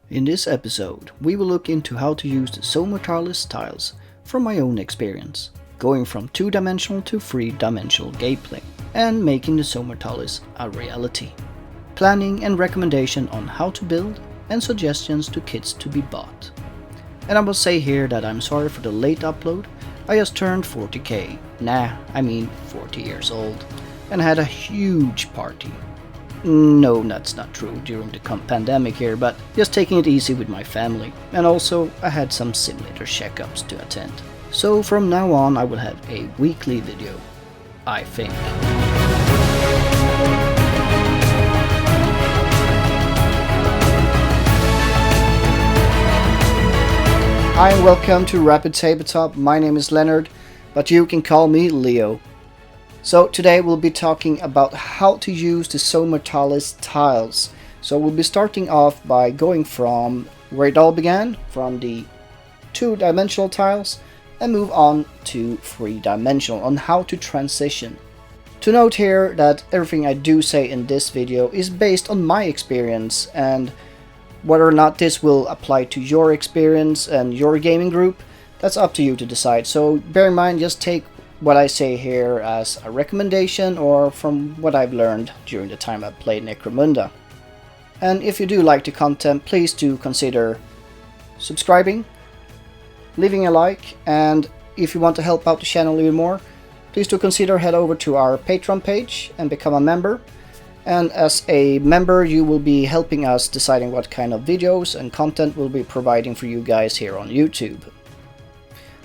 In this episode, we will look into how to use the Zone Mortalis tiles from my own experience, going from 2-dimensional to 3-dimensional gameplay, and making the Zone Mortalis a reality. Planning and recommendation on how to build, and suggestions to kits to be bought. And I will say here that I'm sorry for the late upload. I just turned 40k, 40 years old, and had a huge party. No, that's not true during the pandemic here, but just taking it easy with my family. And also, I had some simulator checkups to attend. So from now on I will have a weekly video, I think. Hi and welcome to Rapid Tabletop. My name is Leonard, but you can call me Leo. So today we'll be talking about how to use the Zone Mortalis tiles. So we'll be starting off by going from where it all began, from the 2-dimensional tiles, and move on to 3-dimensional, on how to transition. To note here that everything I do say in this video is based on my experience, and whether or not this will apply to your experience and your gaming group, that's up to you to decide. So bear in mind, just take what I say here as a recommendation or from what I've learned during the time I've played Necromunda. And if you do like the content, please do consider subscribing, leaving a like, and if you want to help out the channel even more, please do consider head over to our Patreon page and become a member. And as a member, you will be helping us deciding what kind of videos and content we'll be providing for you guys here on YouTube.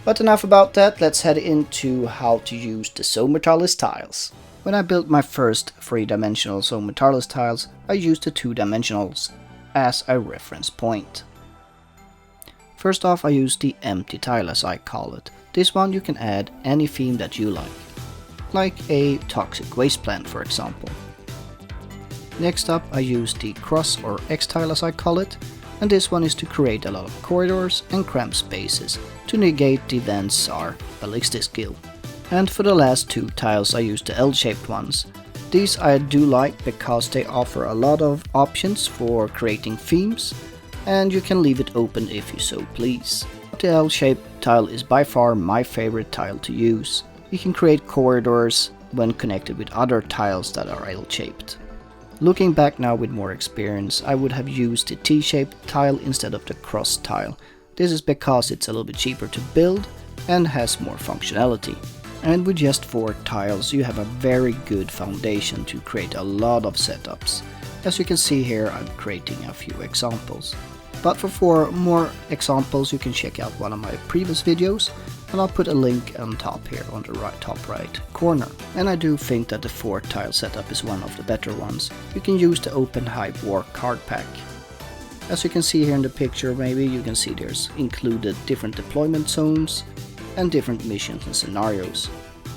But enough about that, let's head into how to use the Zone Mortalis tiles. When I built my first 3-dimensional Zone Mortalis tiles, I used the 2-dimensionals as a reference point. First off, I used the empty tile, as I call it. This one you can add any theme that you like a toxic wasteland for example. Next up, I used the cross or X tile, as I call it, and this one is to create a lot of corridors and cramped spaces to negate the then Tsar ballistic skill. And for the last two tiles I used the L-shaped ones. These I do like because they offer a lot of options for creating themes, and you can leave it open if you so please. The L-shaped tile is by far my favorite tile to use. You can create corridors when connected with other tiles that are L-shaped. Looking back now with more experience, I would have used the T-shaped tile instead of the cross tile. This is because it's a little bit cheaper to build and has more functionality. And with just 4 tiles you have a very good foundation to create a lot of setups. As you can see here, I'm creating a few examples. But for 4 more examples you can check out one of my previous videos, and I'll put a link on top here on the top right corner. And I do think that the 4 tile setup is one of the better ones. You can use the Open Hive War card pack. As you can see here in the picture, maybe you can see there's included different deployment zones and different missions and scenarios.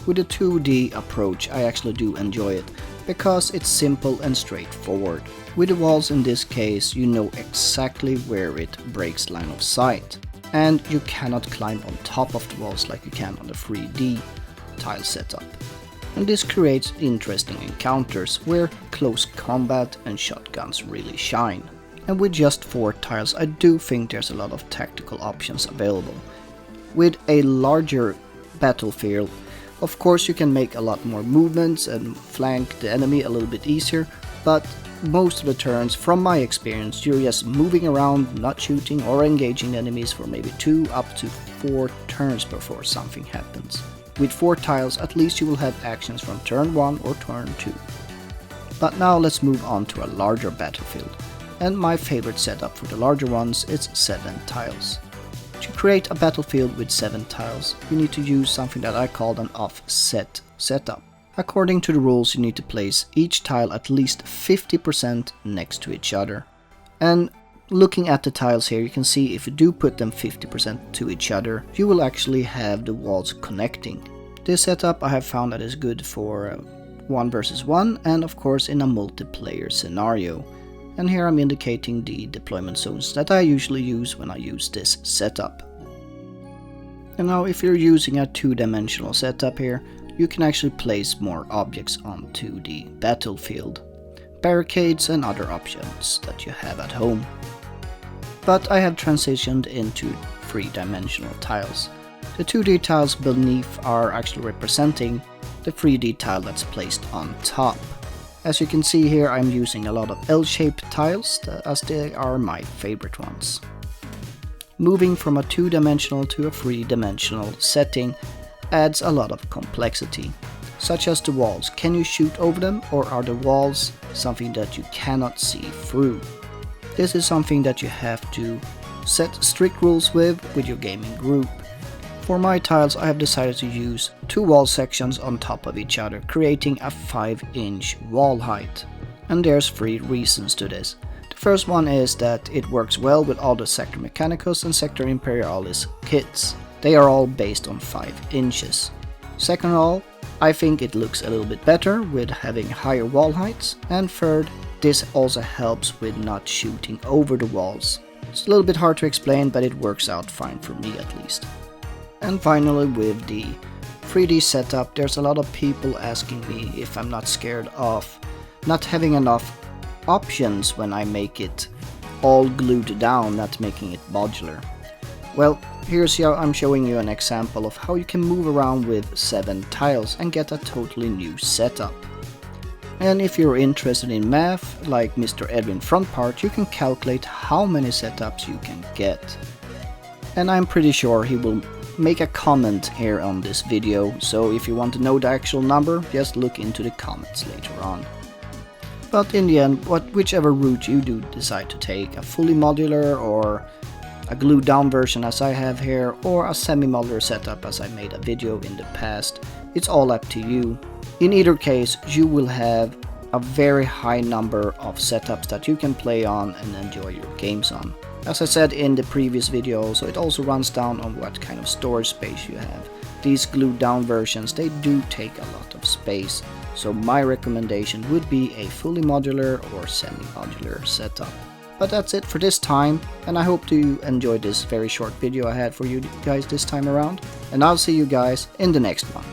With the 2D approach I actually do enjoy it, because it's simple and straightforward. With the walls in this case, you know exactly where it breaks line of sight, and you cannot climb on top of the walls like you can on the 3D tile setup. And this creates interesting encounters where close combat and shotguns really shine. And with just 4 tiles I do think there's a lot of tactical options available. With a larger battlefield, of course you can make a lot more movements and flank the enemy a little bit easier, but most of the turns, from my experience, you're just moving around, not shooting or engaging enemies for maybe 2 up to 4 turns before something happens. With 4 tiles, at least you will have actions from turn 1 or turn 2. But now let's move on to a larger battlefield. And my favorite setup for the larger ones is 7 tiles. To create a battlefield with 7 tiles, you need to use something that I call an offset setup. According to the rules, you need to place each tile at least 50% next to each other. And looking at the tiles here, you can see if you do put them 50% to each other, you will actually have the walls connecting. This setup I have found that is good for 1 versus 1 and of course in a multiplayer scenario. And here I'm indicating the deployment zones that I usually use when I use this setup. And now if you're using a 2-dimensional setup here, you can actually place more objects onto the battlefield, barricades and other options that you have at home. but I have transitioned into 3-dimensional tiles. The 2D tiles beneath are actually representing the 3D tile that's placed on top. As you can see here, I'm using a lot of L-shaped tiles as they are my favorite ones. Moving from a 2-dimensional to a 3-dimensional setting adds a lot of complexity, such as the walls. Can you shoot over them, or are the walls something that you cannot see through? This is something that you have to set strict rules with your gaming group. For my tiles, I have decided to use 2 wall sections on top of each other, creating a 5-inch wall height. And there's 3 reasons to this. The first one is that it works well with all the Sector Mechanicus and Sector Imperialis kits. They are all based on 5 inches. Second of all, I think it looks a little bit better with having higher wall heights. And third, this also helps with not shooting over the walls. It's a little bit hard to explain, but it works out fine for me at least. And finally, with the 3D setup, there's a lot of people asking me if I'm not scared of not having enough options when I make it all glued down, not making it modular. Well, here's how I'm showing you an example of how you can move around with 7 tiles and get a totally new setup. And if you're interested in math, like Mr. Edwin Frontpart, you can calculate how many setups you can get. And I'm pretty sure he will make a comment here on this video, so if you want to know the actual number, just look into the comments later on. But in the end, whichever route you do decide to take, a fully modular or a glued down version as I have here, or a semi-modular setup as I made a video in the past, it's all up to you. In either case, you will have a very high number of setups that you can play on and enjoy your games on. As I said in the previous video, so it also runs down on what kind of storage space you have. These glued down versions, they do take a lot of space, so my recommendation would be a fully modular or semi-modular setup. But that's it for this time, and I hope you enjoyed this very short video I had for you guys this time around, and I'll see you guys in the next one.